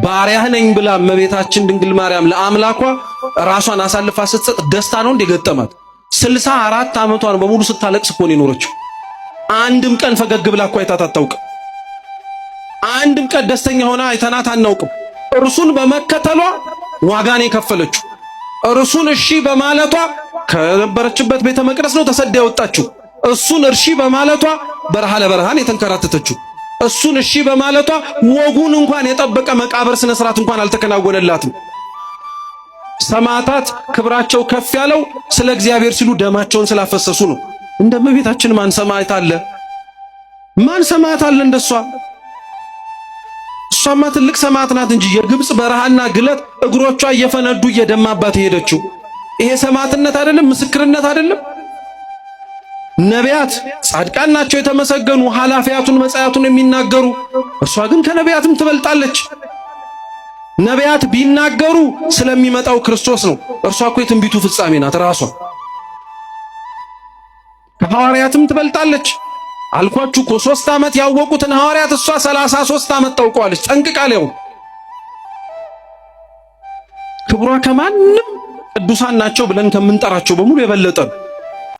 ባሪያህ ነኝ ብላ እመቤታችን ድንግል ማርያም ለአምላኳ ራሷን አሳልፋ ስትሰጥ ደስታ ነው እንደገጠማት። 64 ዓመቷን በሙሉ ስታለቅስ እኮ ነው የኖረችው። አንድም ቀን ፈገግ ብላ እኮ አይታት አታውቅም። አንድም ቀን ደስተኛ ሆና አይተናት አናውቅም። እርሱን በመከተሏ ዋጋን የከፈለችው፣ እርሱን እሺ በማለቷ ከነበረችበት ቤተ መቅደስ ነው ተሰዳ የወጣችው። እሱን እሺ በማለቷ በረሃ ለበረሃን የተንከራተተችው። እሱን እሺ በማለቷ ወጉን እንኳን የጠበቀ መቃብር ስነ ስርዓት እንኳን አልተከናወነላትም። ሰማዕታት ክብራቸው ከፍ ያለው ስለ እግዚአብሔር ሲሉ ደማቸውን ስላፈሰሱ ነው። እንደ እመቤታችን ማን ሰማዕት አለ? ማን ሰማዕት አለ እንደሷ? እሷማ ትልቅ ሰማዕት ናት እንጂ የግብጽ በረሃና ግለት እግሮቿ እየፈነዱ እየደማባት ሄደችው። ይሄ ሰማዕትነት አይደለም? ምስክርነት አይደለም? ነቢያት ጻድቃን ናቸው የተመሰገኑ ኃላፊያቱን መጻያቱን የሚናገሩ፣ እርሷ ግን ከነቢያትም ትበልጣለች። ነቢያት ቢናገሩ ስለሚመጣው ክርስቶስ ነው። እርሷ እኮ የትንቢቱ ፍጻሜ ናት ራሷ። ከሐዋርያትም ትበልጣለች። አልኳችሁ እኮ 3 ዓመት ያወቁትን ሐዋርያት እሷ 33 ዓመት ታውቀዋለች ጠንቅቃ። ነው ክብሯ ከማንም ቅዱሳን ናቸው ብለን ከምንጠራቸው በሙሉ የበለጠ ነው።